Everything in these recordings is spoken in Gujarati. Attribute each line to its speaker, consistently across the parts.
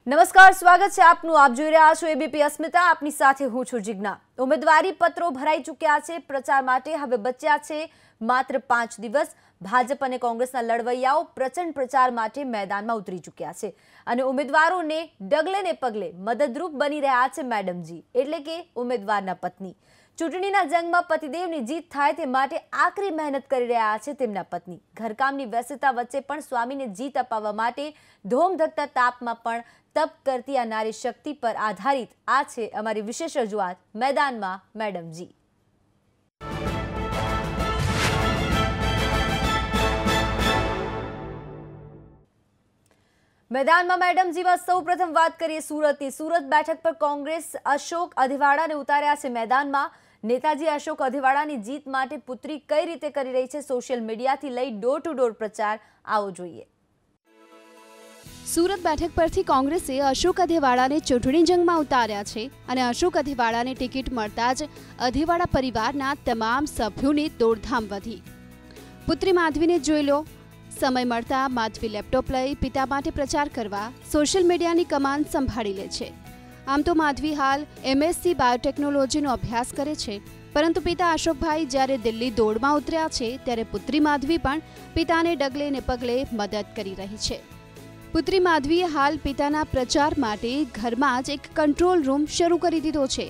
Speaker 1: નમસ્કાર, સ્વાગત છે આપનું. આપ જોઈ રહ્યા છો એબીપી અસ્મિતા. આપની સાથે હું છું જિજ્ઞા. ઉમેદવારી પત્રો ભરાઈ ચૂક્યા છે. પ્રચાર માટે હવે બચ્યા છે માત્ર 5 દિવસ. ભાજપ અને કોંગ્રેસના લડવૈયાઓ પ્રચંડ પ્રચાર માટે મેદાનમાં ઉતરી ચૂક્યા છે અને ઉમેદવારોને ડગલે ને પગલે મદદરૂપ બની રહ્યા છે મેડમજી, એટલે કે ઉમેદવારના પત્ની. ચૂંટણીના જંગમાં પતિદેવની જીત થાય તે માટે આકરી મહેનત કરી રહ્યા છે તેમના પત્ની. ઘરકામની વ્યસ્તતા વચ્ચે પણ સ્વામીને જીત અપાવવા માટે ધોમધકતા તાપમાં પણ તપ કરતી આ નારી શક્તિ પર આધારિત આ છે અમારી વિશેષ રજૂઆત મેદાનમાં મેડમજી. मैदान में मैडम जी सौ प्रथम बात करिए सूरत की. सूरत बैठक पर कांग्रेस अशोक अधीवाड़ा ने उतार्या है मैदान में. नेताजी अशोक अधीवाड़ा की जीत माटे पुत्री कई रीते करी रही है सोशल मीडिया थी लई डोर टू डोर प्रचार. आवो जोईए.
Speaker 2: सूरत बैठक परथी कांग्रेसे अशोक अधीवाड़ा ने चूंटणी जंग में उतार्या छे अने अशोक अधीवाड़ा ने टिकિટ મળતા જ અધીવાડા પરિવારના તમામ સભ્યોને દોડધામ વધી. પુત્રી માધવીને જોઈ લો. સમય મળતા માધવી લેપટોપ લઈ પિતા માટે પ્રચાર કરવા સોશિયલ મીડિયાની કમાન સંભાળી લે છે. આમ તો માધવી હાલ MSc બાયોટેકનોલોજીનો અભ્યાસ કરે છે, પરંતુ પિતા અશોકભાઈ જ્યારે દિલ્હી દોડમાં ઉતર્યા છે ત્યારે પુત્રી માધવી પણ પિતાને ડગલે ને પગલે મદદ કરી રહી છે. પુત્રી માધવીએ હાલ પિતાના પ્રચાર માટે ઘરમાં જ એક કંટ્રોલ રૂમ શરૂ કરી દીધો છે.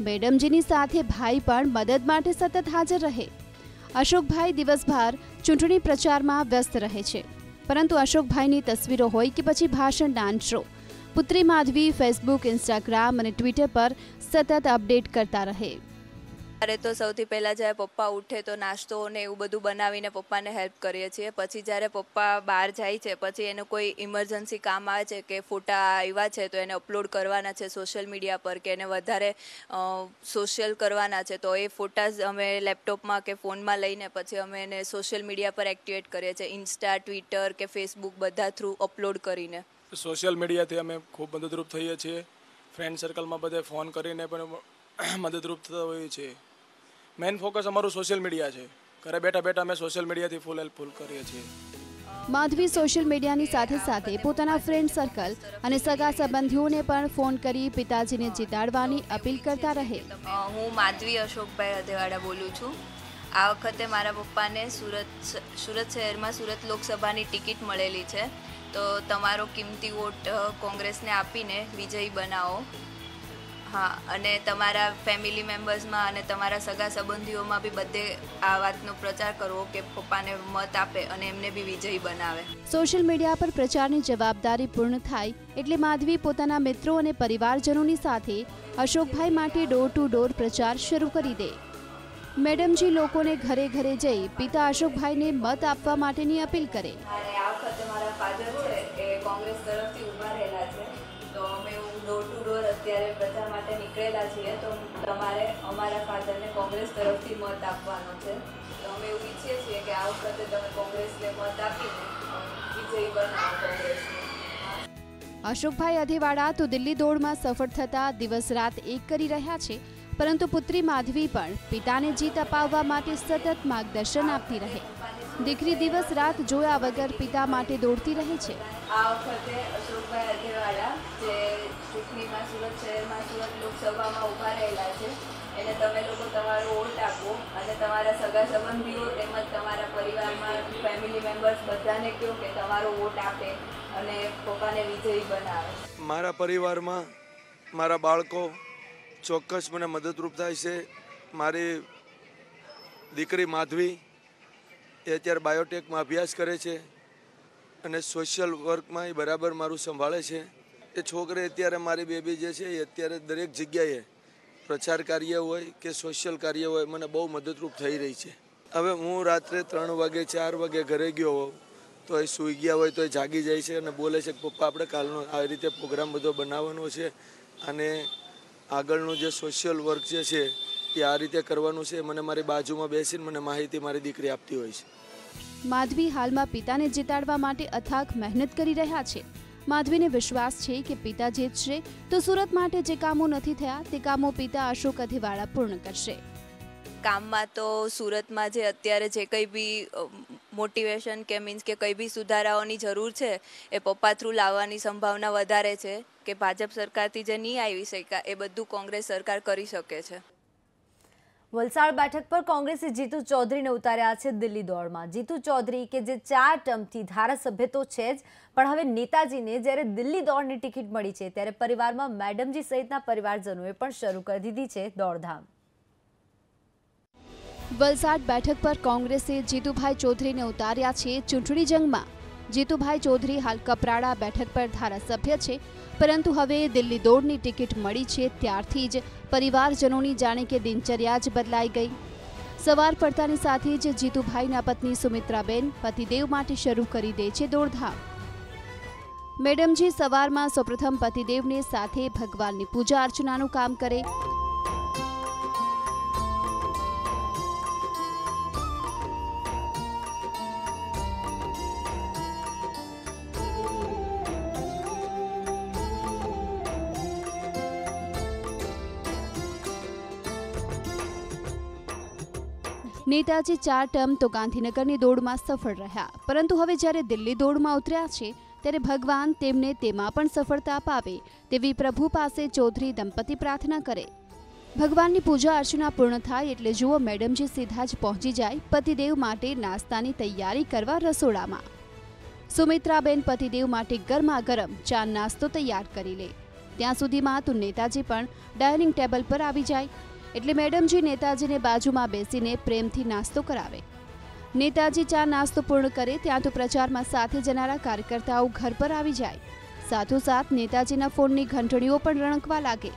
Speaker 2: મેડમજીની સાથે ભાઈ પણ મદદ માટે સતત હાજર રહે. અશોકભાઈ દિવસભર ચૂંટણી પ્રચારમાં વ્યસ્ત રહે છે, પરંતુ અશોકભાઈની તસવીરો હોય કે પછી ભાષણ ડાન્સ શો, પુત્રી માધવી ફેસબુક, ઇન્સ્ટાગ્રામ અને ટ્વિટર પર સતત અપડેટ કરતા રહે.
Speaker 3: ત્યારે તો સૌથી પહેલાં જ્યારે પપ્પા ઉઠે તો નાસ્તો ને એવું બધું બનાવીને પપ્પાને હેલ્પ કરીએ છીએ. પછી જ્યારે પપ્પા બહાર જાય છે પછી એને કોઈ ઇમરજન્સી કામ આવે છે કે ફોટા આવ્યા છે તો એને અપલોડ કરવાના છે સોશિયલ મીડિયા પર કે એને વધારે સોશિયલ કરવાના છે, તો એ ફોટાઝ અમે લેપટોપમાં કે ફોનમાં લઈને પછી અમે એને સોશિયલ મીડિયા પર એક્ટિવેટ કરીએ છીએ. ઇન્સ્ટા, ટ્વિટર કે ફેસબુક બધા થ્રુ અપલોડ કરીને
Speaker 4: સોશિયલ મીડિયાથી અમે ખૂબ મદદરૂપ થઈએ છીએ. ફ્રેન્ડ સર્કલમાં બધે ફોન કરીને પણ મદદરૂપ થતા હોઈએ છીએ. મેઇન ફોકસ અમારું સોશિયલ મીડિયા છે. ઘરે બેઠા બેઠા અમે સોશિયલ મીડિયાથી ફૂલ હેલ્પફુલ કરીએ છીએ.
Speaker 2: માધવી સોશિયલ મીડિયાની સાથે સાથે પોતાના ફ્રેન્ડ સર્કલ અને સગા સંબંધીઓને પણ ફોન કરી પિતાજીને જીતાડવાની અપીલ કરતા રહે.
Speaker 3: હું માધવી અશોકભાઈ અધેવાડા બોલું છું. આ વખતે મારા પપ્પાને સુરત શહેરમાં સુરત લોકસભાની ટિકિટ મળેલી છે, તો તમારો કિંમતી વોટ કોંગ્રેસને આપીને વિજયી બનાવો. હા, અને તમારા ફેમિલી મેમ્બર્સમાં અને તમારા સગા સંબંધીઓમાં બી બધે આ વાતનો પ્રચાર કરવો કે પપ્પાને મત આપે અને એમને બી વિજયી બનાવે.
Speaker 2: સોશિયલ મીડિયા પર પ્રચારની જવાબદારી પૂર્ણ થાય એટલે માધવી પોતાના મિત્રો અને પરિવારજનોની સાથે અશોકભાઈ માટે ડોર ટુ ડોર પ્રચાર શરૂ કરી દે. મેડમજી લોકોને ઘરે ઘરે જઈ પિતા અશોકભાઈને મત આપવા માટેની અપીલ કરે.
Speaker 3: અને આ વખતે મારા ફાધર છે એ કોંગ્રેસ તરફથી ઊભા રહેલા છે, તો અમે ડોર ટુ ડોર અત્યારે પ્રચાર માટે નીકળેલા છીએ. તો તમારે અમારા ફાધરને કોંગ્રેસ તરફથી મત આપવાનો છે. તો અમે એવું ઈચ્છીએ છીએ કે આ વખતે તમે કોંગ્રેસને મત આપીને વિજયી બનાવો કોંગ્રેસને.
Speaker 2: અશોકભાઈ અધીવાડા તો દિલ્હી દોડમાં સફળ થતા દિવસ રાત એક કરી રહ્યા છે, પરંતુ પુત્રી માધવી પણ પિતાને જીત અપાવવા માટે સતત માર્ગદર્શન આપતી રહે. દીકરી દિવસ રાત જોયા વગર પિતા માટે દોડતી રહે છે.
Speaker 3: આ વખતે અશોકભાઈ અધેવાડા જે ચૂંટણીમાં સુરત શહેરમાં સુરત લોકસભામાં ઊભા રહેલા છે એને તમે લોકો તમારો વોટ આપો અને તમારા સગા સંબંધીઓ તેમજ તમારા પરિવારમાં ફેમિલી મેમ્બર્સ બધાને કહો કે તમારો વોટ આપે અને પપ્પાને વિજયી બનાવે.
Speaker 5: મારા પરિવારમાં મારા બાળકો ચોક્કસ મને મદદરૂપ થાય છે. મારી દીકરી માધવી એ અત્યારે બાયોટેકમાં અભ્યાસ કરે છે અને સોશિયલ વર્કમાં એ બરાબર મારું સંભાળે છે. એ છોકરી અત્યારે મારી બેબી જે છે એ અત્યારે દરેક જગ્યાએ પ્રચાર કાર્ય હોય કે સોશિયલ કાર્ય હોય મને બહુ મદદરૂપ થઈ રહી છે. હવે હું રાત્રે 3 વાગે 4 વાગે ઘરે ગયો હોઉં તો એ સૂઈ ગયા હોય તો એ જાગી જાય છે અને બોલે છે કે પપ્પા આપણે કાલનો આ રીતે પ્રોગ્રામ બધો બનાવવાનો છે અને આગળનું જે સોશિયલ વર્ક જે છે એ આ રીતે કરવાનું છે. મને મારી બાજુમાં બેસીને મને માહિતી મારી દીકરી આપતી હોય છે.
Speaker 2: માધવી હાલમાં પિતાને જીતાડવા માટે અથાગ મહેનત કરી રહ્યા છે. માધવીને વિશ્વાસ છે કે પિતા જીતશે તો સુરત માટે જે કામો નથી થયા તે કામો પિતા અશોક અધીવાડા પૂર્ણ કરશે.
Speaker 3: કામમાં તો સુરતમાં જે અત્યારે જે કંઈ બી મોટિવેશન કે મીન્સ કે કંઈ બી સુધારાઓની જરૂર છે એ પપ્પા થ્રુ લાવવાની સંભાવના વધારે છે કે ભાજપ સરકારથી જે નહીં આવી શક્યા એ બધું કોંગ્રેસ સરકાર કરી શકે છે.
Speaker 1: વલસાડ બેઠક પર કોંગ્રેસે જીતુ ચૌધરીને ઉતાર્યા છે દિલ્હી દોડમાં. જીતુ ચૌધરી કે જે 4 ટર્મથી ધારાસભ્ય તો છે જ, પણ હવે નેતાજીને જ્યારે દિલ્હી દોડની ટિકિટ મળી છે ત્યારે પરિવારમાં મેડમજી સહિતના પરિવારજનોએ પણ શરૂ કરી દીધી છે દોડધામ.
Speaker 2: વલસાડ બેઠક પર કોંગ્રેસે જીતુભાઈ ચૌધરીને ઉતાર્યા છે ચૂંટણી જંગમાં. જીતુભાઈ ચૌધરી હાલ કપરાડા બેઠક પર ધારાસભ્ય છે, પરંતુ હવે દિલ્હી દોડની ટિકિટ મળી છે ત્યારથી જ પરિવારજનોની જાણે કે દિનચર્યા જ બદલાઈ ગઈ. સવાર પડતાની સાથે જ જીતુભાઈના પત્ની સુમિત્રાબેન પતિદેવ માટે શરૂ કરી દે છે દોડધામ. મેડમજી સવારમાં સૌપ્રથમ પતિદેવને સાથે ભગવાનની પૂજા અર્ચનાનું કામ કરે. નેતાજી 4 ટર્મ તો ગાંધીનગરની દોડમાં સફળ રહ્યા, પરંતુ હવે જ્યારે દિલ્હી દોડમાં ઉતર્યા છે ત્યારે ભગવાન તેમને તેમાં પણ સફળતા અપાવે તેવી પ્રભુ પાસે ચૌધરી દંપતી પ્રાર્થના કરે. ભગવાનની પૂજા અર્ચના પૂર્ણ થાય એટલે જુઓ મેડમજી સીધા જ પહોંચી જાય પતિદેવ માટે નાસ્તાની તૈયારી કરવા રસોડામાં. સુમિત્રાબેન પતિદેવ માટે ગરમા ગરમ ચા નાસ્તો તૈયાર કરી લે. ત્યાં સુધીમાં તો નેતાજી પણ ડાઇનિંગ ટેબલ પર આવી જાય એટલે મેડમજી નેતાજીને બાજુમાં બેસીને પ્રેમથી નાસ્તો કરાવે. નેતાજી ચા નાસ્તો પૂર્ણ કરે ત્યાં તો પ્રચારમાં સાથે જનારા કાર્યકર્તાઓ ઘર પર આવી જાય. સાથોસાથ નેતાજીના ફોનની ઘંટડીઓ પણ રણકવા લાગે.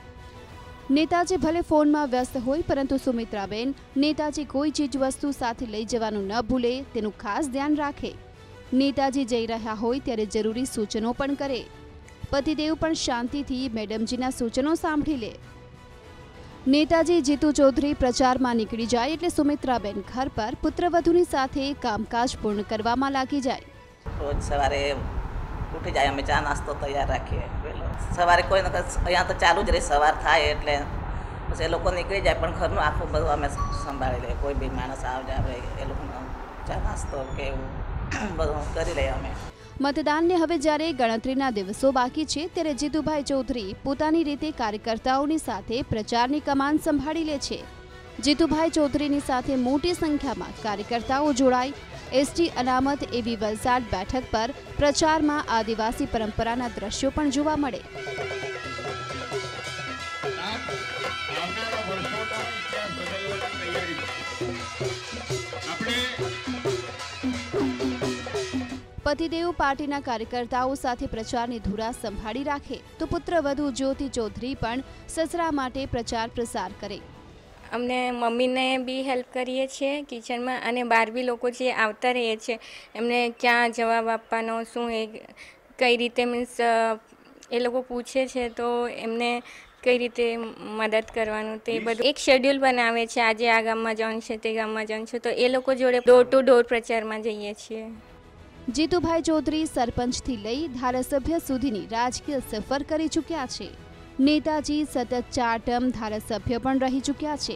Speaker 2: નેતાજી ભલે ફોનમાં વ્યસ્ત હોય, પરંતુ સુમિત્રાબેન નેતાજી કોઈ ચીજ વસ્તુ સાથે લઈ જવાનું ન ભૂલે તેનું ખાસ ધ્યાન રાખે. નેતાજી જઈ રહ્યા હોય ત્યારે જરૂરી સૂચનો પણ કરે. પતિદેવ પણ શાંતિથી મેડમજીના સૂચનો સાંભળી લે. નેતાજી જીતુ ચૌધરી પ્રચારમાં નીકળી જાય એટલે સુમિત્રાબેન ઘર પર પુત્રવધુની સાથે કામકાજ પૂર્ણ કરવામાં લાગી જાય.
Speaker 6: રોજ સવારે ઉઠી જાય, અમે ચા નાસ્તો તૈયાર રાખીએ. સવારે કોઈ અહીંયા તો ચાલુ જ રહે, સવાર થાય એટલે પછી એ લોકો નીકળી જાય, પણ ઘરનું આખું બધું અમે સંભાળી લઈએ. કોઈ બી માણસ આવે એ લોકોનો ચા નાસ્તો કે એવું બધું કરી લઈએ અમે.
Speaker 2: મતદાનને હવે જ્યારે ગણતરીના દિવસો બાકી છે ત્યારે જીતુભાઈ ચૌધરી પોતાની રીતે કાર્યકર્તાઓની સાથે પ્રચારની કમાન સંભાળી લે છે. જીતુભાઈ ચૌધરીની સાથે મોટી સંખ્યામાં કાર્યકર્તાઓ જોડાય. એસટી અનામત એવી વલસાડ બેઠક પર પ્રચારમાં આદિવાસી પરંપરાના દ્રશ્યો પણ જોવા મળે. પતિદેવ પાર્ટીના કાર્યકર્તાઓ સાથે પ્રચારની ધુરા સંભાળી રાખે તો પુત્રવધુ જ્યોતિ ચૌધરી પણ સસરા માટે પ્રચાર પ્રસાર કરે.
Speaker 7: અમને મમ્મીને બી હેલ્પ કરીએ છીએ કિચનમાં, અને બહાર બી લોકો જે આવતા રહીએ છીએ એમને ક્યાં જવાબ આપવાનો, શું એ કઈ રીતે મીન્સ એ લોકો પૂછે છે તો એમને કઈ રીતે મદદ કરવાનું તે બધું એક શેડ્યુલ બનાવે છે. આજે આ ગામમાં જવાનું છે, તે ગામમાં જવાનું છે, તો એ લોકો જોડે ડોર ટુ ડોર પ્રચારમાં જઈએ છીએ.
Speaker 2: જીતુભાઈ ચૌધરી સરપંચથી લઈ ધારાસભ્ય સુધીની રાજકીય સફર કરી ચૂક્યા છે. નેતાજી સતત 4 ટર્મ ધારાસભ્ય પણ રહી ચૂક્યા છે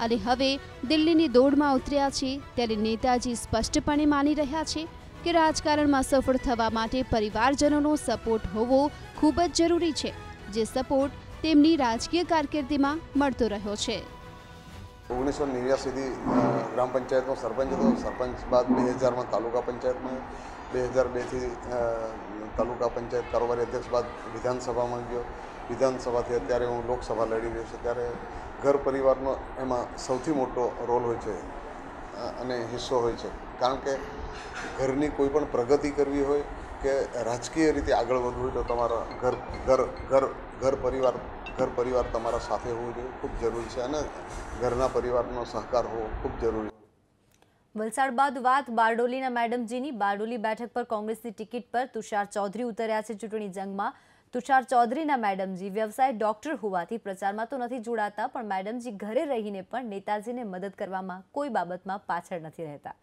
Speaker 2: અને હવે દિલ્હીની દોડમાં ઉતર્યા છે ત્યારે નેતાજી સ્પષ્ટપણે માની રહ્યા છે કે રાજકારણમાં સફળ થવા માટે પરિવારજનોનો સપોર્ટ હોવો ખૂબ જ જરૂરી છે, જે સપોર્ટ તેમની રાજકીય કારકિર્દીમાં મળતો રહ્યો છે.
Speaker 8: 1989થી ગ્રામ પંચાયતનો સરપંચ હતો. સરપંચ બાદ 2000માં તાલુકા પંચાયતમાં, 2002થી તાલુકા પંચાયત કારોબારી અધ્યક્ષ બાદ વિધાનસભામાં ગયો. વિધાનસભાથી અત્યારે હું લોકસભા લડી રહ્યો છું. ત્યારે ઘર પરિવારનો એમાં સૌથી મોટો રોલ હોય છે અને હિસ્સો હોય છે. કારણ કે ઘરની કોઈ પણ પ્રગતિ કરવી હોય કે રાજકીય રીતે આગળ વધવું હોય તો તમારા ઘર પરિવાર તમારા સાથે હોવું જોઈએ, ખૂબ જરૂરી છે, અને ઘરના પરિવારનો સહકાર હોવો ખૂબ જરૂરી છે.
Speaker 1: વલસાડ બાદ વાત બારડોલીના મેડમજીની. બારડોલી બેઠક પર કોંગ્રેસની ટિકિટ પર તુષાર ચૌધરી ઉતર્યા છે ચૂંટણી જંગમાં. તુષાર ચૌધરીના મેડમજી વ્યવસાય ડોક્ટર હોવાથી પ્રચારમાં તો નથી જોડાતા, પણ મેડમજી ઘરે રહીને પણ નેતાજીને મદદ કરવામાં કોઈ બાબતમાં પાછળ નથી રહેતા.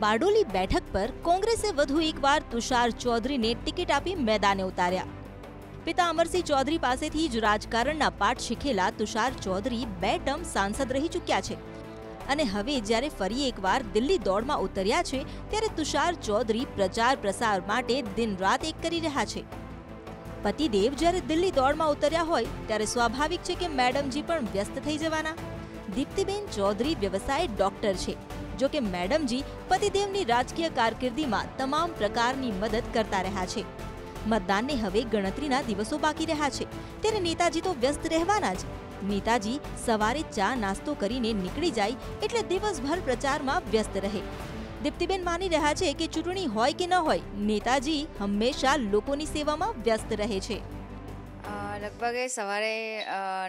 Speaker 9: બારડોલી બેઠક પર કોંગ્રેસે વધુ એકવાર તુષાર ચૌધરીને ટિકિટ આપી મેદાને ઉતાર્યા. પિતા અમરસિંહ ચૌધરી પાસેથી જ રાજકારણના પાઠ શીખેલા તુષાર ચૌધરી 2 ટર્મ સાંસદ રહી ચૂક્યા છે અને હવે જ્યારે ફરી એકવાર દિલ્હી દોડમાં ઉતર્યા છે ત્યારે તુષાર ચૌધરી પ્રચાર પ્રસાર માટે દિન રાત એક કરી રહ્યા છે. પતિદેવ જ્યારે દિલ્હી દોડમાં ઉતર્યા હોય ત્યારે સ્વાભાવિક છે કે મેડમજી પણ વ્યસ્ત થઈ જવાના. દીપ્તિબેન ચૌધરી વ્યવસાય ડોક્ટર છે, જો કે મેડમજી પતિદેવની રાજકીય કારકિર્દીમાં તમામ પ્રકારની મદદ કરતા રહ્યા છે. મતદાનને હવે ગણતરીના દિવસો બાકી રહ્યા છે ત્યારે નેતાજી તો વ્યસ્ત રહેવાના જ. નેતાજી સવારે ચા નાસ્તો કરીને નીકળી જાય એટલે દિવસભર પ્રચારમાં વ્યસ્ત રહે. દીપ્તિબેન માની રહ્યા છે કે ચૂંટણી હોય કે ન હોય, નેતાજી હંમેશા લોકોની સેવામાં વ્યસ્ત રહે છે.
Speaker 10: લગભગ સવારે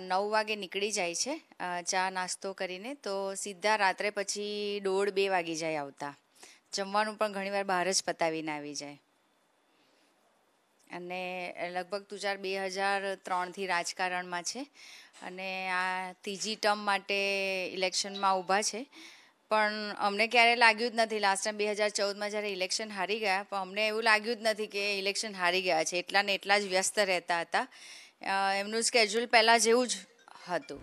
Speaker 10: 9 વાગે નીકળી જાય છે ચા નાસ્તો કરીને, તો સીધા રાત્રે પછી 1:30-2 વાગી જાય આવતા. જમવાનું પણ ઘણીવાર બહાર જ પતાવીને આવી જાય. અને લગભગ તુષાર 2003થી રાજકારણમાં છે અને આ ત્રીજી ટર્મ માટે ઇલેક્શનમાં ઊભા છે. પણ અમને ક્યારે લાગ્યું જ નથી, લાસ્ટ ટાઈમ 2014માં જ્યારે ઇલેક્શન હારી ગયા, પણ અમને એવું લાગ્યું જ નથી કે ઇલેક્શન હારી ગયા છે. એટલા ને એટલા જ વ્યસ્ત રહેતા હતા. એમનું સ્કેડ્યુલ પહેલાં જેવું જ હતું.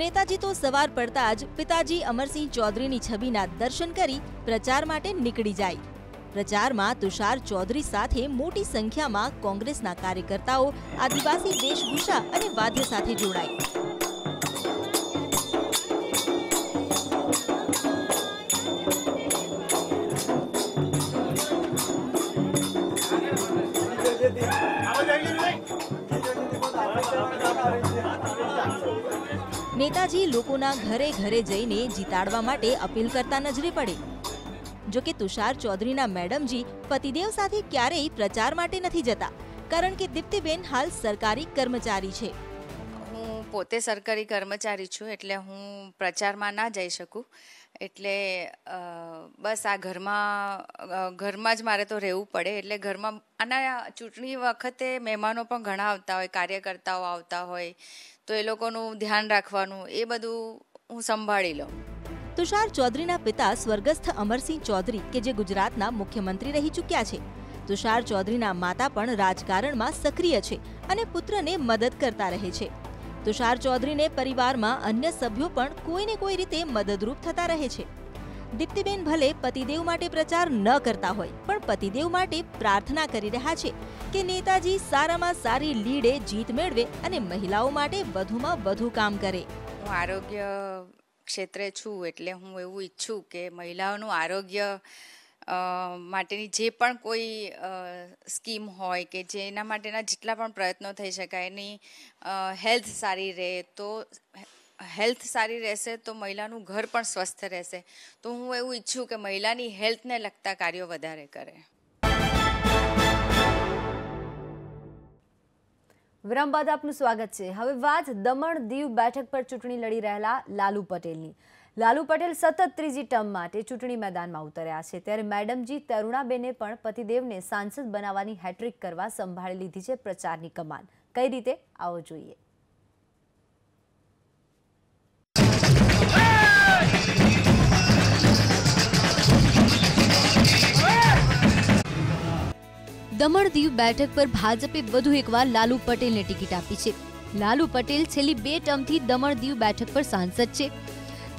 Speaker 9: નેતાજી તો સવાર પડતા જ પિતાજી અમરસિંહ ચૌધરીની છબીના દર્શન કરી પ્રચાર માટે નીકળી જાય. પ્રચારમાં તુષાર ચૌધરી સાથે મોટી સંખ્યામાં કોંગ્રેસના કાર્યકર્તાઓ આદિવાસી વેશભૂષા અને વાદ્ય સાથે જોડાય. નેતાજી લોકોના ઘરે ઘરે જઈને જીતાડવા માટે અપીલ કરતા નજરે પડે. જો કે તુષાર ચૌધરીના મેડમજી પતિદેવ સાથે ક્યારેય પ્રચાર માટે નથી જતા, કારણ કે દીપ્તિબેન હાલ સરકારી કર્મચારી છે.
Speaker 10: હું પોતે સરકારી કર્મચારી છું, એટલે હું પ્રચારમાં ના જઈ શકું. એટલે બસ આ ઘરમાં જ મારે તો રહેવું પડે. એટલે ઘરમાં આના ચૂંટણી વખતે મહેમાનો પણ ઘણા આવતા હોય, કાર્યકર્તાઓ આવતા હોય, તો એ લોકોનું ધ્યાન રાખવાનું, એ બધું હું સંભાળી લઉં.
Speaker 9: તુષાર ચૌધરીના પિતા સ્વર્ગસ્થ અમરસિંહ ચૌધરી કે જે ગુજરાતના મુખ્યમંત્રી રહી ચૂક્યા છે. તુષાર ચૌધરીના માતા પણ રાજકારણમાં સક્રિય છે અને પુત્રને મદદ કરતા રહે છે. તુષાર ચૌધરીને પરિવારમાં અન્ય સભ્યો પણ કોઈને કોઈ રીતે મદદરૂપ થતા રહે છે. દીપ્તિબેન ભલે પતિદેવ માટે પ્રચાર ન કરતા હોય, પણ પતિદેવ માટે પ્રાર્થના કરી રહ્યા છે કે નેતાજી સારામાં સારી લીડે જીત મેળવે અને મહિલાઓ માટે વધુમાં વધુ કામ કરે.
Speaker 10: હું આરોગ્ય ક્ષેત્રે છું, એટલે હું એવું ઈચ્છું કે મહિલાઓનું આરોગ્ય માટેની જે પણ કોઈ સ્કીમ હોય કે જેના માટેના જેટલા પણ પ્રયત્નો થઈ શકાય, એની હેલ્થ સારી રહે, તો હેલ્થ સારી રહેશે તો મહિલાનું ઘર પણ સ્વસ્થ રહેશે. તો હું એવું ઈચ્છું કે મહિલાની હેલ્થને લગતા કાર્યો વધારે કરે.
Speaker 1: વિરામ બાદ આપનું સ્વાગત છે. હવે વાત દમણ દીવ બેઠક પર ચૂંટણી લડી રહેલા લાલુ પટેલની. લાલુ પટેલ સતત ત્રીજી ટર્મ માટે ચૂંટણી મેદાનમાં ઉતર્યા છે, ત્યારે મેડમજી તરુણાબેને પણ પતિદેવને સાંસદ બનાવવાની હેટ્રિક કરવા સંભાળી લીધી છે પ્રચારની કમાન. કઈ રીતે, આવો જોઈએ.
Speaker 2: દમણ દીવ બેઠક પર ભાજપે વધુ એકવાર લાલુ પટેલને ટિકિટ આપી છે. લાલુ પટેલ છેલ્લી 2 ટર્મથી દમણ દીવ બેઠક પર સાંસદ છે,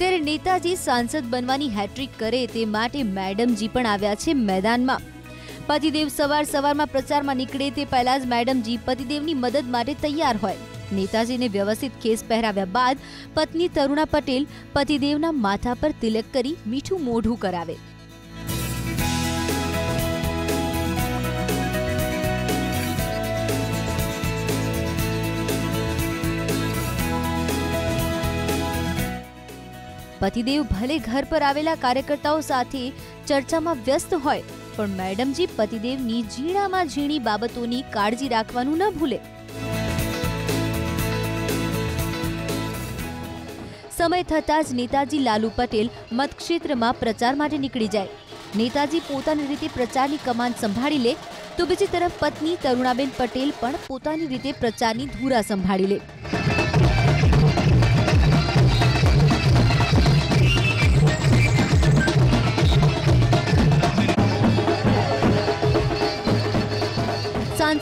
Speaker 2: ત્યારે નેતાજી સાંસદ બનવાની હેટ્રિક કરે તે માટે મેડમજી પણ આવ્યા છે મેદાનમાં. પતિદેવ સવારમાં પ્રચારમાં નીકળે તે પહેલા જ મેડમજી પતિદેવની મદદ માટે તૈયાર હોય. નેતાજીને વ્યવસ્થિત ખેસ પહેરાવ્યા બાદ પત્ની તરુણા પટેલ પતિદેવના માથા પર તિલક કરી મીઠું મોઢું કરાવે. પતિદેવ ભલે ઘર પર આવેલા કાર્યકર્તાઓ સાથે ચર્ચામાં વ્યસ્ત હોય, પણ મેડમજી પતિદેવની ઝીણામાં ઝીણી બાબતોની કાળજી રાખવાનું ન ભૂલે. સમય થતાં જ નેતાજી લાલુ પટેલ મતક્ષેત્રમાં પ્રચાર માટે નીકળી જાય. નેતાજી પોતાની રીતે પ્રચારની કમાન સંભાળી લે, તો બીજી તરફ પત્ની તરુણાબેન પટેલ પણ પોતાની રીતે પ્રચારની ધુરા સંભાળી લે.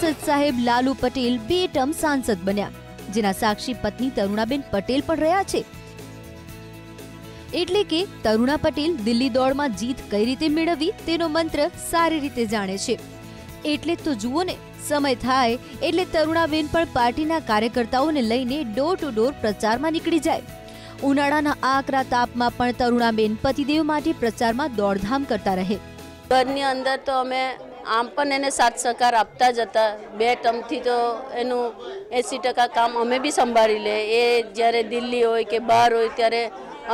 Speaker 1: સાંસદ સાહેબ લાલુ પટેલ 2 ટર્મ સાંસદ બન્યા, જેના સાક્ષી પત્ની તરુણાબેન પટેલ પણ રહ્યા છે. એટલે કે તરુણા પટેલ દિલ્હી દોડમાં જીત કઈ રીતે મેળવવી તેનો મંત્ર સારી રીતે જાણે છે. એટલે તો જુઓ ને, સમય થાય એટલે તરુણાબેન પણ પાર્ટીના કાર્યકર્તાઓને લઈને ડોર ટુ ડોર પ્રચારમાં નીકળી જાય. ઉનાળાના આકરા તાપમાં પણ તરુણાબેન પતિદેવ માટે પ્રચારમાં દોડધામ કરતા રહે.
Speaker 11: ઘરની અંદર તો અમે આમ પણ એને સાથ સહકાર આપતા જ હતા. 2 ટર્મથી તો એનું 80% કામ અમે બી સંભાળી લે. એ જ્યારે દિલ્હી હોય કે બહાર હોય ત્યારે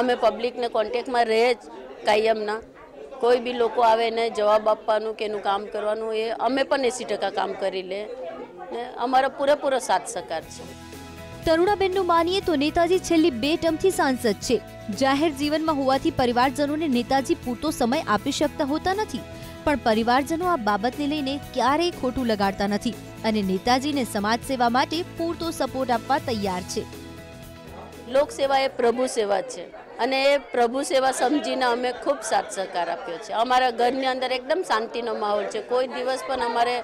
Speaker 11: અમે પબ્લિકને કોન્ટેક્ટમાં રહે જ કાયમના. કોઈ બી લોકો આવે એને જવાબ આપવાનું કે એનું કામ કરવાનું, એ અમે પણ 80% કામ કરી લે ને અમારો પૂરેપૂરો સાથ સહકાર છે.
Speaker 1: તરુણાબેનનું માનીએ તો નેતાજી છેલ્લી 2 ટર્મથી સાંસદ છે. જાહેર જીવનમાં હોવાથી પરિવારજનોને નેતાજી પૂરતો સમય આપી શકતા હોતા નથી, પણ પરિવારજનો આ બાબતને લઈને ક્યારેય ખોટું લગાડતા નથી અને નેતાજીને સમાજ સેવા માટે પૂરતો સપોર્ટ આપવા તૈયાર છે.
Speaker 11: લોકસેવા એ પ્રભુ સેવા છે અને એ પ્રભુ સેવા સમજીને અમે ખૂબ સાથ સહકાર આપ્યો છે. અમારા ઘરની અંદર એકદમ શાંતિનો માહોલ છે. કોઈ દિવસ પણ અમારે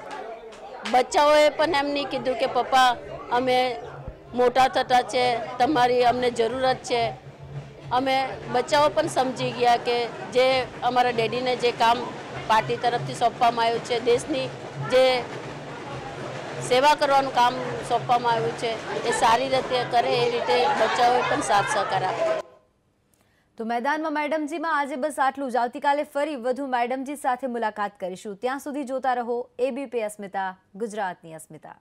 Speaker 11: બચ્ચાઓએ પણ એમ નહીં કીધું કે પપ્પા અમે મોટા થતા છે, તમારી અમને જરૂરત છે. અમે બચ્ચાઓ પણ સમજી ગયા કે જે અમારા ડેડીને જે કામ પાર્ટી તરફથી સોંપવામાં આવ્યું છે, દેશની જે સેવા કરવાનું કામ સોંપવામાં આવ્યું છે, એ સારી રીતે કરે એ રીતે બચ્ચાઓએ પણ સાથ સહકાર આપ્યો.
Speaker 1: તો મેદાનમાં મેડમજીમાં આજે બસ આટલું જ. આવતીકાલે ફરી વધુ મેડમજી સાથે મુલાકાત કરીશું. ત્યાં સુધી જોતા રહો ABP અસ્મિતા, ગુજરાતની અસ્મિતા.